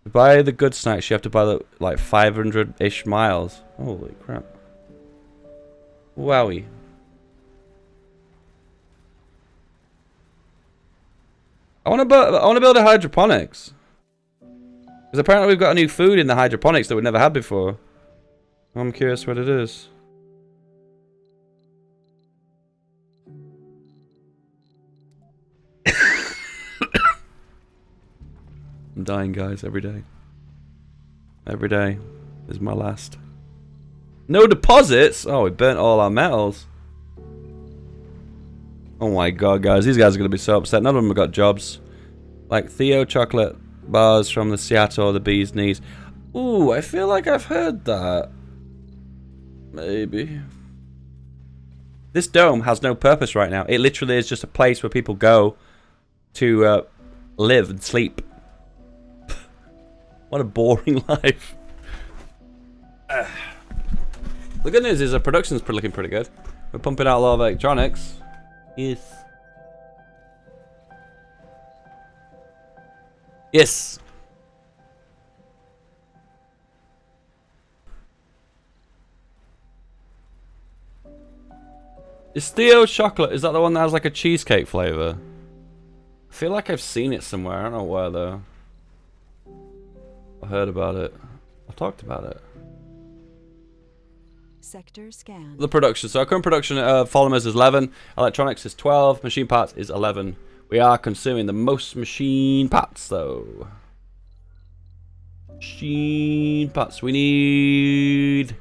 To buy the good snacks, you have to buy the, like 500-ish miles. Holy crap. Wowie. I want to build a hydroponics. Because apparently we've got a new food in the hydroponics that we never had before. I'm curious what it is. I'm dying, guys, every day. Every day is my last. No deposits? Oh, we burnt all our metals. Oh my god, guys. These guys are going to be so upset. None of them have got jobs. Like Theo chocolate bars from the Seattle or the Bee's Knees. Ooh, I feel like I've heard that. Maybe. This dome has no purpose right now. It literally is just a place where people go to live and sleep. What a boring life. The good news is the production's looking pretty good. We're pumping out a lot of electronics. Yes. Yes. Is Theo chocolate? Is that the one that has like a cheesecake flavor? I feel like I've seen it somewhere. I don't know where though. I heard about it. I've talked about it. Sector scan. The production. So our current production polymers is 11, electronics is 12, machine parts is 11. We are consuming the most machine parts though. Machine parts. We need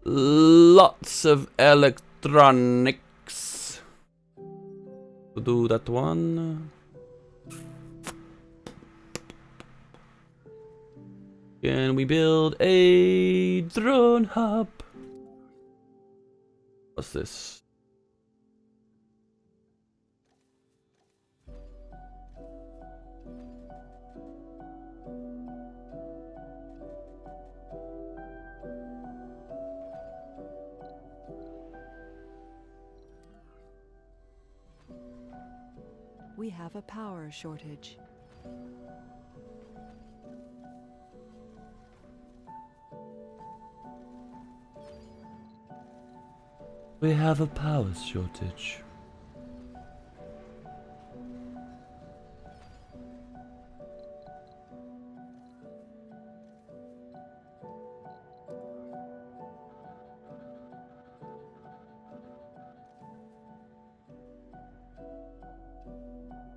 lots of electronics. We'll do that one. Can we build a drone hub? What's this? We have a power shortage. We have a power shortage.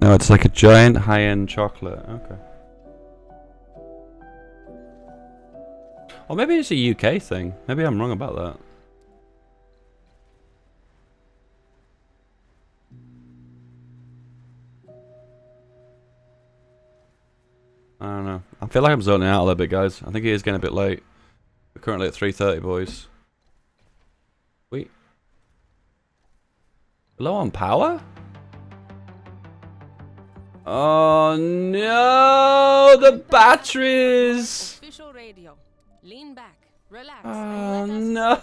No, it's like a giant high-end chocolate. Okay. Or maybe it's a UK thing. Maybe I'm wrong about that. I don't know. I feel like I'm zoning out a little bit, guys. I think it is getting a bit late. We're currently at 3:30, boys. Wait. Low on power? Oh no! The batteries! Official radio. Lean back. Relax. Oh no!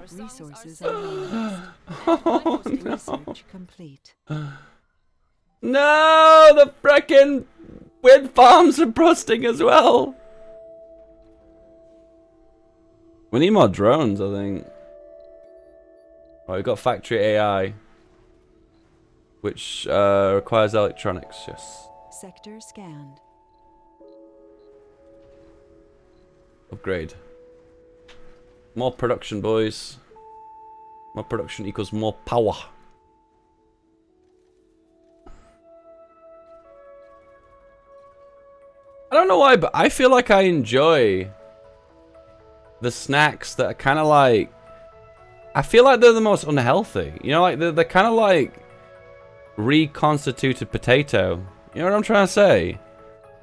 Resources are limited. Oh no! Research complete. No! The frickin' wind farms are busting as well! We need more drones, I think. Oh, we've got factory AI. Which requires electronics, yes. Sector scanned. Upgrade. More production, boys. More production equals more power. I don't know why, but I feel like I enjoy the snacks that are kind of like... I feel like they're the most unhealthy. You know, like they're kind of like reconstituted potato. You know what I'm trying to say?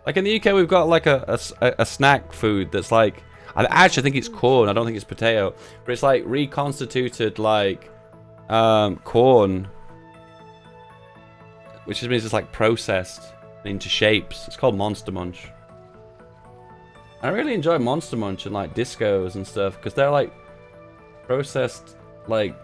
Like in the UK, we've got like a snack food that's like... I actually think it's corn. I don't think it's potato. But it's like reconstituted like corn. Which just means it's like processed into shapes. It's called Monster Munch. I really enjoy Monster Munch and like discos and stuff because they're like processed like...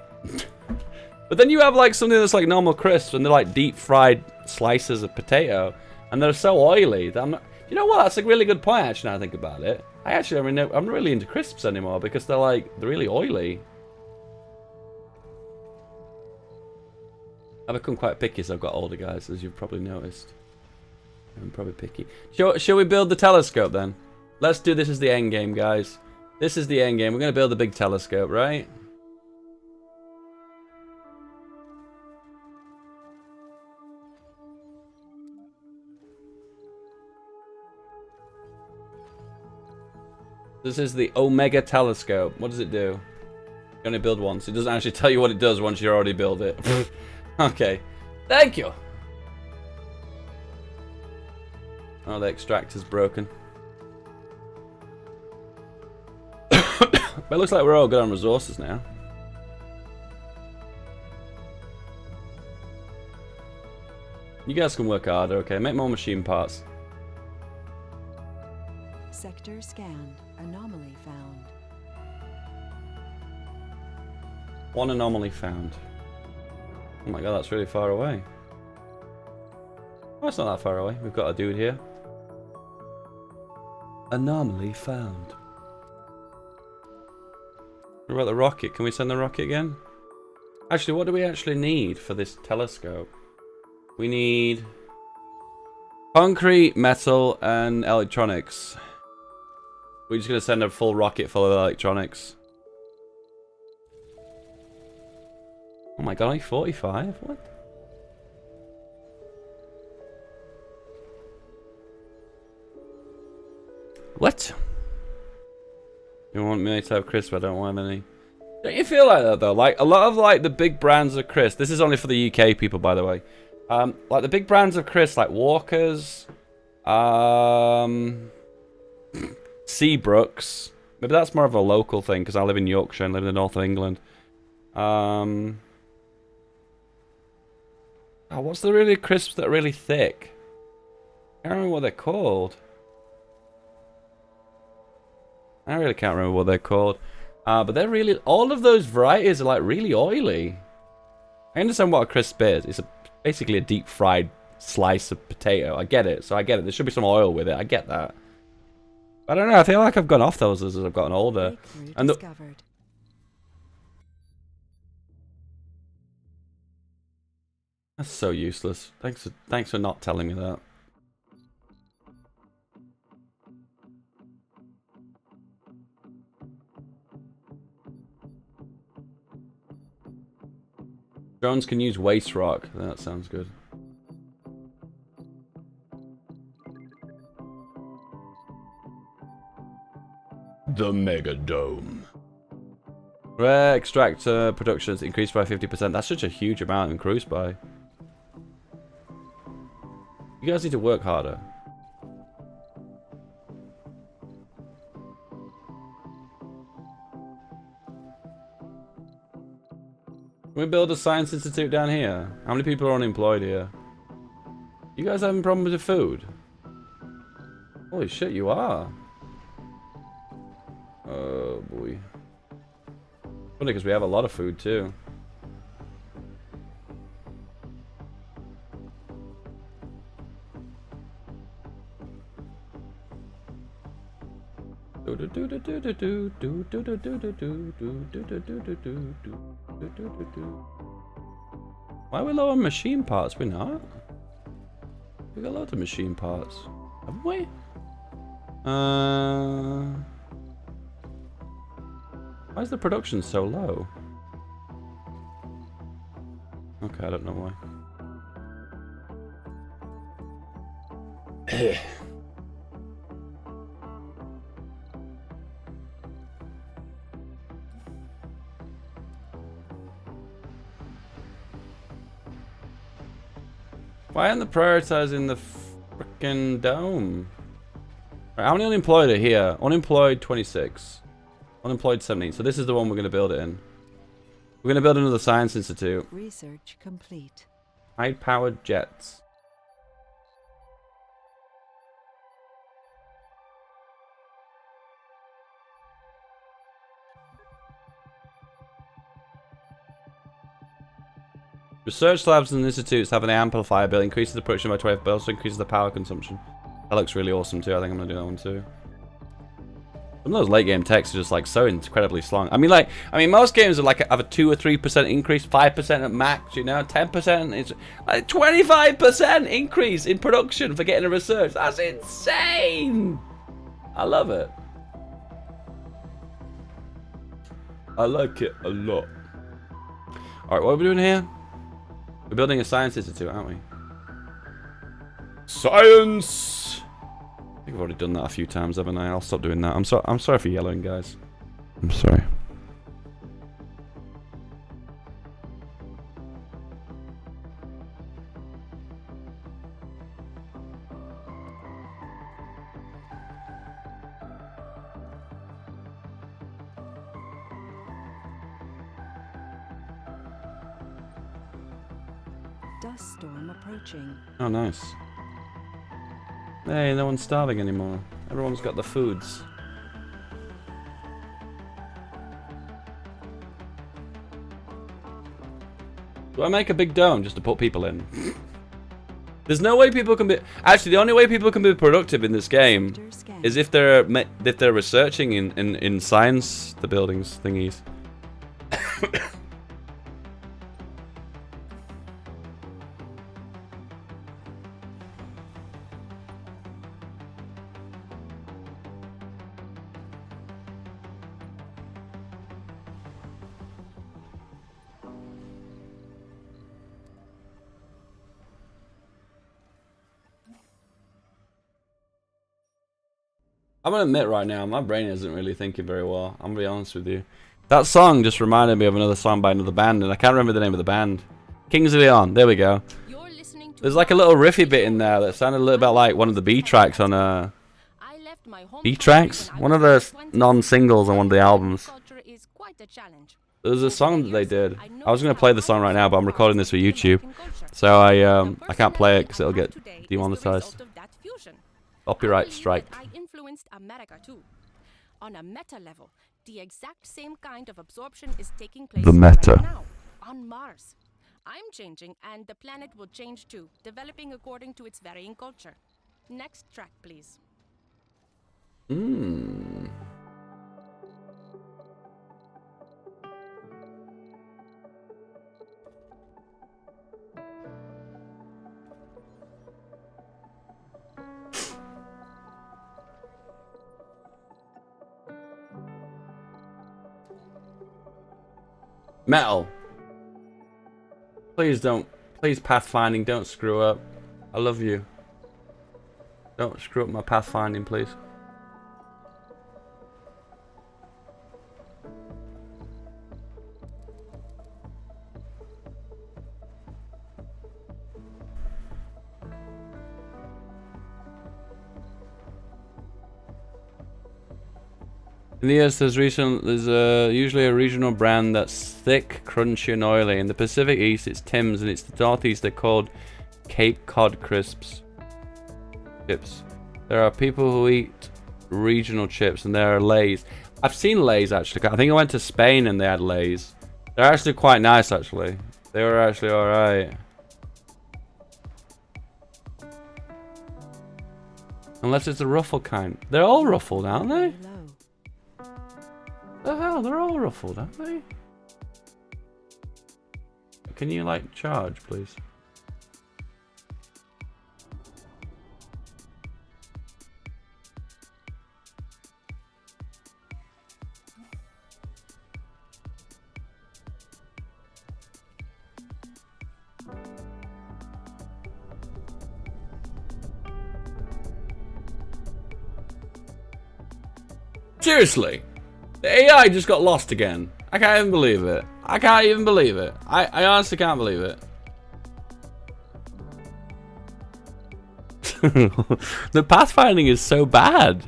But then you have like something that's like normal crisps and they're like deep fried slices of potato. And they're so oily that I'm not... You know what? That's a really good point, actually, now I think about it. I'm not really into crisps anymore because they're really oily. I've become quite picky as I've got older, guys, as you've probably noticed. I'm probably picky. Shall we build the telescope then? Let's do this as the end game, guys. This is the end game. We're going to build the big telescope, right? This is the Omega telescope. What does it do? You only build once. It doesn't actually tell you what it does once you already build it. Okay. Thank you. Oh, the extractor's broken. But it looks like we're all good on resources now. You guys can work harder, okay? Make more machine parts. Sector scanned. Anomaly found. One anomaly found. Oh my god, that's really far away. Oh, it's not that far away. We've got a dude here. Anomaly found. What about the rocket? Can we send the rocket again? Actually, what do we actually need for this telescope? We need concrete, metal, and electronics. We're just going to send a full rocket full of electronics. Oh my god, only 45? What? What? You want me to have crisp? I don't want any. Don't you feel like that though? Like a lot of the big brands of crisp. This is only for the UK people, by the way. Like the big brands of crisp, like Walkers, Seabrooks. Maybe that's more of a local thing because I live in Yorkshire and live in the north of England. Oh, what's the really crisps that are really thick? I can't remember what they're called. I really can't remember what they're called. But they're really... All of those varieties are like really oily. I understand what a crisp is. It's basically a deep fried slice of potato. I get it. So I get it. There should be some oil with it. I get that. But I don't know. I feel like I've gone off those as I've gotten older. And discovered. That's so useless. Thanks for not telling me that. Drones can use waste rock. That sounds good. The Mega Dome. Rare extractor production has increased by 50%. That's such a huge amount increased by. You guys need to work harder. Can we build a science institute down here? How many people are unemployed here? You guys having problems with food? Holy shit, you are. Oh boy. Funny because we have a lot of food too. Why are we low on machine parts? We're not. We got loads of machine parts, haven't we? Why is the production so low? Okay, I don't know why. Why aren't they prioritizing the frickin' dome? Right, how many unemployed are here? Unemployed 26. Unemployed 17. So this is the one we're going to build it in. We're going to build another science institute. Research complete. High-powered jets. Research labs and institutes have an amplifier built, increases the production by 12, but also increases the power consumption. That looks really awesome too. I think I'm gonna do that one too. Some of those late game techs are just like so incredibly strong. I mean, most games are like have a 2 or 3% increase, 5% at max, you know, 10%. It's like 25% increase in production for getting a research. That's insane. I love it. I like it a lot. All right, what are we doing here? We're building a science institute, aren't we? Science. I think I've already done that a few times, haven't I? I'll stop doing that. I'm sorry for yelling, guys. I'm sorry. Dust storm approaching. Oh, nice. Hey, no one's starving anymore. Everyone's got the foods. Do I make a big dome just to put people in? There's no way people can be... Actually, the only way people can be productive in this game is if they're researching in science, the buildings thingies. I'm gonna admit right now, my brain isn't really thinking very well. I'm gonna be honest with you. That song just reminded me of another song by another band, and I can't remember the name of the band. Kings of Leon, there we go. There's like a little riffy bit in there that sounded a little bit like one of the B tracks on B tracks? One of the non-singles on one of the albums. There's a song that they did. I was gonna play the song right now, but I'm recording this for YouTube, so I can't play it because it'll get demonetized. Copyright strike. America too. On a meta level, the exact same kind of absorption is taking place The meta. right now on Mars. I'm changing and the planet will change too, developing according to its varying culture. Next track, please. Metal. Please don't. Please, pathfinding, don't screw up. I love you. Don't screw up my pathfinding, please. In the US, there's usually a regional brand that's thick, crunchy, and oily. In the Pacific East, it's Tim's, and it's the Northeast they're called Cape Cod Crisps. Chips. There are people who eat regional chips, and there are Lay's. I've seen Lay's actually. I think I went to Spain and they had Lay's. They're actually quite nice, actually. They were actually alright. Unless it's the ruffle kind. They're all ruffled, aren't they? The hell, they're all ruffled, aren't they? Can you, like, charge, please? Seriously? The AI just got lost again. I can't even believe it. I can't even believe it. I honestly can't believe it. The pathfinding is so bad.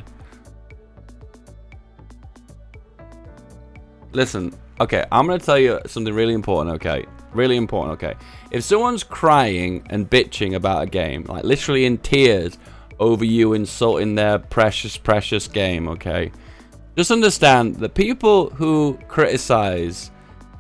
Listen, okay, I'm gonna tell you something really important, okay? Really important, okay? If someone's crying and bitching about a game, like literally in tears over you insulting their precious, precious game, okay? Just understand that people who criticize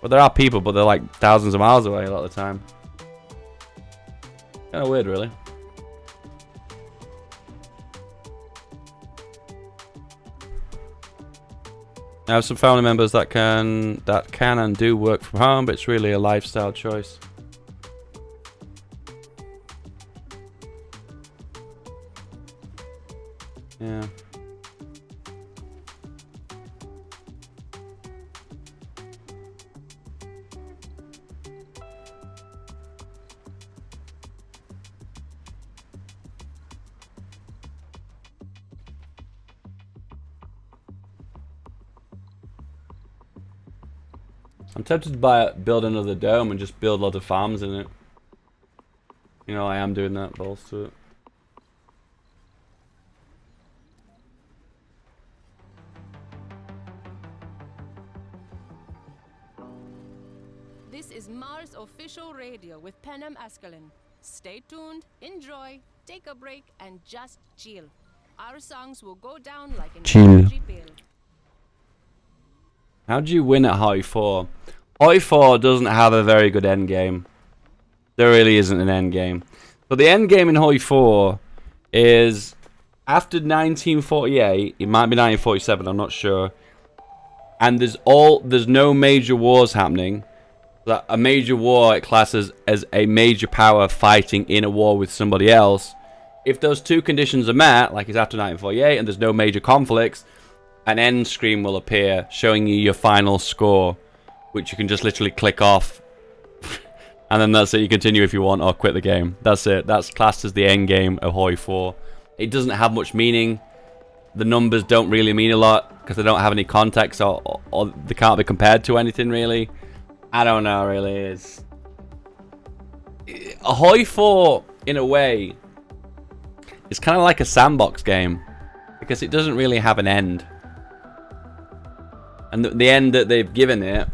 Well, there are people, but they're like thousands of miles away a lot of the time. Kind of weird, really. I have some family members that can and do work from home, but it's really a lifestyle choice. Yeah. I'm tempted to build another dome and just build lots of farms in it. You know, I am doing that, balls to it. This is Mars Official Radio with Penem Askelin. Stay tuned, enjoy, take a break, and just chill. Our songs will go down like an energy pill. How do you win at Hoi 4? Hoi 4 doesn't have a very good end game. There really isn't an end game. So the end game in Hoi 4 is after 1948. It might be 1947. I'm not sure. And there's no major wars happening. That a major war it classes as a major power fighting in a war with somebody else. If those two conditions are met, like it's after 1948, and there's no major conflicts, an end screen will appear showing you your final score, which you can just literally click off. And then that's it. You continue if you want or quit the game. That's it. That's classed as the end game of Hoi 4. It doesn't have much meaning. The numbers don't really mean a lot because they don't have any context or they can't be compared to anything really. I don't know really. It's a Hoi 4 in a way. It's kind of like a sandbox game because it doesn't really have an end. And the end that they've given it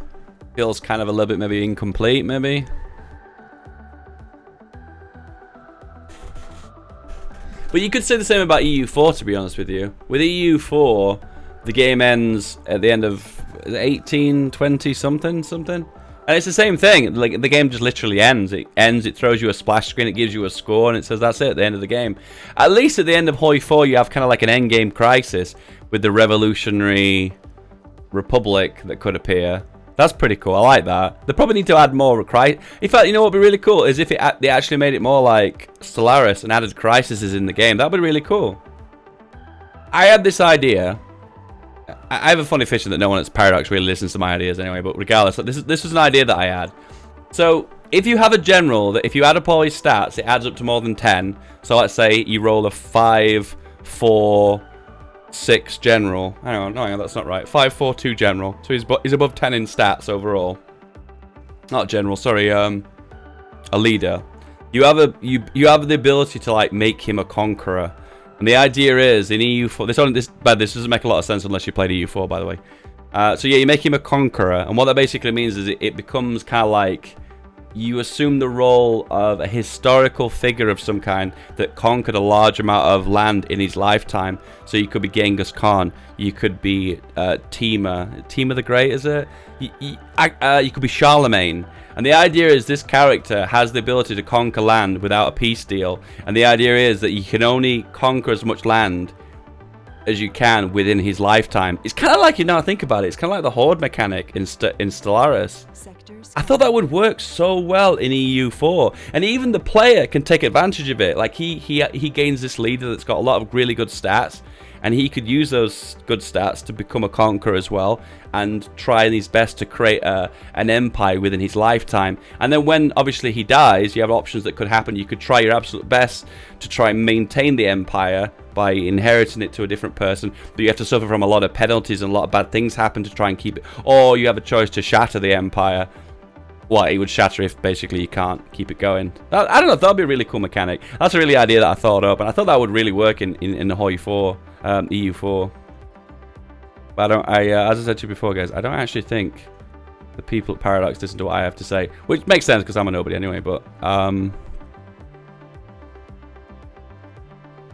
feels kind of a little bit maybe incomplete, maybe. But you could say the same about EU4, to be honest with you. With EU4, the game ends at the end of 18, 20 something. And it's the same thing. Like the game just literally ends. It throws you a splash screen, it gives you a score, and it says that's it at the end of the game. At least at the end of Hoi 4, you have kind of like an end game crisis with the revolutionary republic that could appear. That's pretty cool. I like that. They probably need to add more crisis. In fact, you know what would be really cool is if they actually made it more like Stellaris and added crises in the game. That would be really cool. I had this idea. I have a funny feeling that no one at Paradox really listens to my ideas anyway, but regardless, this was an idea that I had. So, if you have a general that if you add up all his stats, it adds up to more than 10. So let's say you roll a 5, 4, 6 general. Hang on, that's not right. 5, 4, 2 general. So he's above 10 in stats overall. Not general, sorry. A leader. You have the ability to like make him a conqueror. And the idea is in EU4. This doesn't make a lot of sense unless you played EU4, by the way. So yeah, you make him a conqueror, and what that basically means is it becomes kind of like you assume the role of a historical figure of some kind that conquered a large amount of land in his lifetime. So you could be Genghis Khan, you could be Tima the Great, is it? You could be Charlemagne. And the idea is this character has the ability to conquer land without a peace deal. And the idea is that you can only conquer as much land as you can within his lifetime. It's kind of like, you know, think about it, it's kind of like the Horde mechanic in Stellaris. I thought that would work so well in EU4, and even the player can take advantage of it. Like he gains this leader that's got a lot of really good stats, and he could use those good stats to become a conqueror as well, and try his best to create an empire within his lifetime. And then when obviously he dies, you have options that could happen. You could try your absolute best to try and maintain the empire by inheriting it to a different person, but you have to suffer from a lot of penalties and a lot of bad things happen to try and keep it. Or you have a choice to shatter the empire. Well, it would shatter if basically you can't keep it going. I don't know, that would be a really cool mechanic. That's a really idea that I thought up, and I thought that would really work in the Hoi 4, EU4. But as I said to you before, guys, I don't actually think the people at Paradox listen to what I have to say, which makes sense because I'm a nobody anyway. But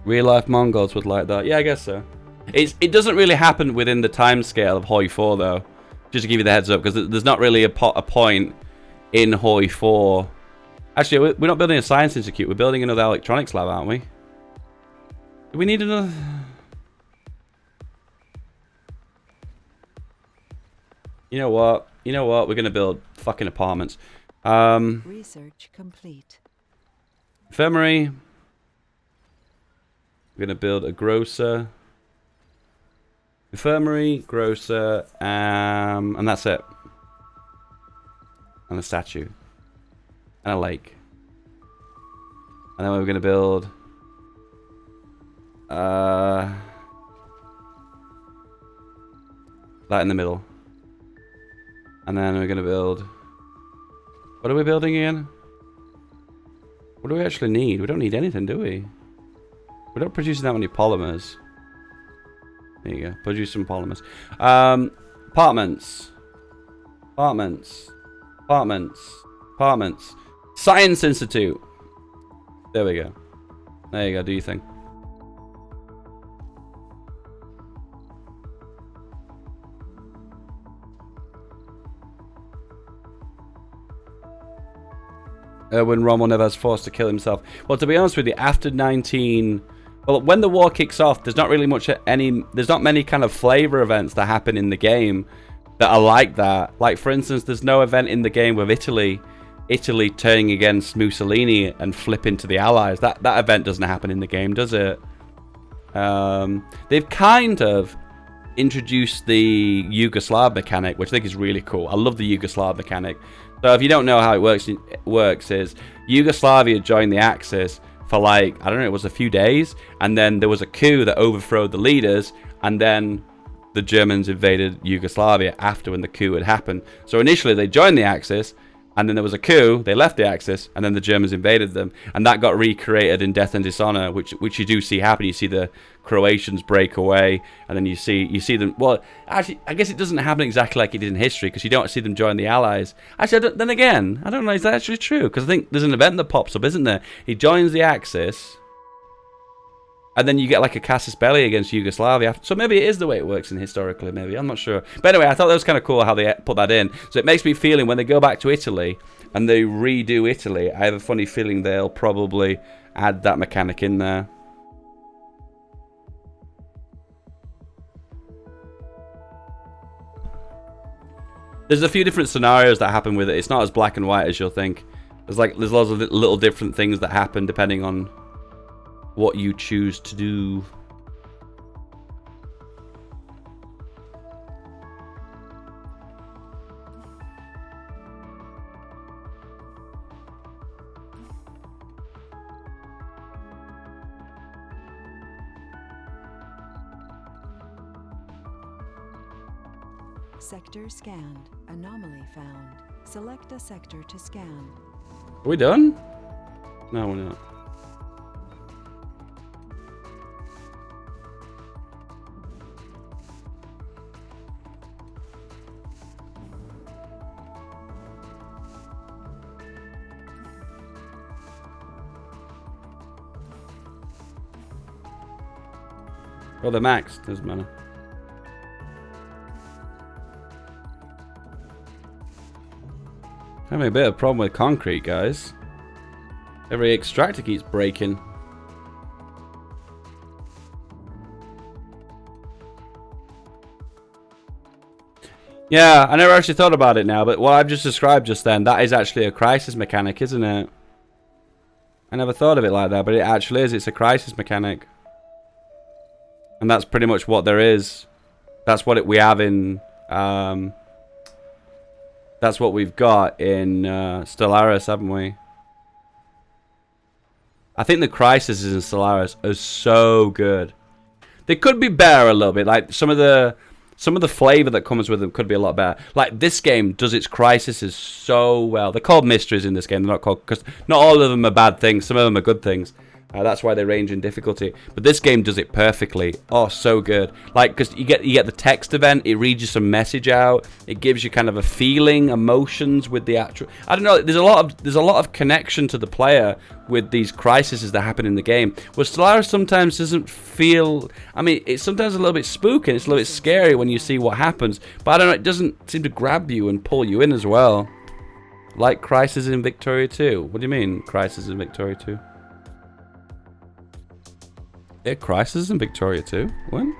real life Mongols would like that. Yeah, I guess so. It doesn't really happen within the time scale of Hoi 4 though. Just to give you the heads up, because there's not really a point in Hoi 4. Actually, we're not building a science institute. We're building another electronics lab, aren't we? Do we need another? You know what? You know what? We're going to build fucking apartments. Research complete. Infirmary. We're going to build a grocer. Infirmary, grocer, and that's it. And a statue. And a lake. And then we're going to build... that in the middle. And then we're going to build... What are we building again? What do we actually need? We don't need anything, do we? We're not producing that many polymers. There you go. Produce some polymers. Apartments. Apartments. Apartments. Apartments. Science Institute. There we go. There you go. Do your thing. When Rommel never has forced to kill himself. Well, to be honest with you, after 19... Well, when the war kicks off, there's not really much there's not many kind of flavor events that happen in the game that are like that. Like, for instance, there's no event in the game with Italy turning against Mussolini and flipping to the Allies. That event doesn't happen in the game, does it? They've kind of introduced the Yugoslav mechanic, which I think is really cool. I love the Yugoslav mechanic. So if you don't know how it works is Yugoslavia joined the Axis for like, I don't know, it was a few days, and then there was a coup that overthrew the leaders, and then the Germans invaded Yugoslavia after when the coup had happened. So initially they joined the Axis, and then there was a coup, they left the Axis, and then the Germans invaded them, and that got recreated in Death and Dishonor, which you do see happen. You see the Croatians break away, and then you see them. Well, actually, I guess it doesn't happen exactly like it did in history, because you don't see them join the Allies. Actually, then again, I don't know, is that actually true? Because I think there's an event that pops up, isn't there? He joins the Axis, and then you get like a casus belli against Yugoslavia. So maybe it is the way it works in historically, maybe. I'm not sure. But anyway, I thought that was kind of cool how they put that in. So it makes me feeling when they go back to Italy and they redo Italy, I have a funny feeling they'll probably add that mechanic in there. There's a few different scenarios that happen with it. It's not as black and white as you'll think. There's lots of little different things that happen depending on what you choose to do. Sector scanned. Anomaly found. Select a sector to scan. Are we done? No, we're not. Oh, they're maxed. Doesn't matter. Having a bit of a problem with concrete, guys. Every extractor keeps breaking. Yeah, I never actually thought about it now, but what I've just described just then, that is actually a crisis mechanic, isn't it? I never thought of it like that, but it actually is. It's a crisis mechanic. And that's pretty much what there is. That's what we have in... that's what we've got in Stellaris, haven't we? I think the crises in Stellaris are so good. They could be better a little bit. Like some of the flavor that comes with them could be a lot better. Like this game does its crises so well. They're called mysteries in this game. They're not called, because not all of them are bad things. Some of them are good things. That's why they range in difficulty. But this game does it perfectly. Oh, so good. Like, because you get the text event, it reads you some message out, it gives you kind of a feeling, emotions with the actual. I don't know. There's a lot of connection to the player with these crises that happen in the game. Where Stellaris sometimes doesn't feel. I mean, it's sometimes a little bit spooky. It's a little bit scary when you see what happens. But I don't know. It doesn't seem to grab you and pull you in as well. Like Crisis in Victoria 2. What do you mean, Crisis in Victoria 2? Yeah, Crisis in Victoria 2? When?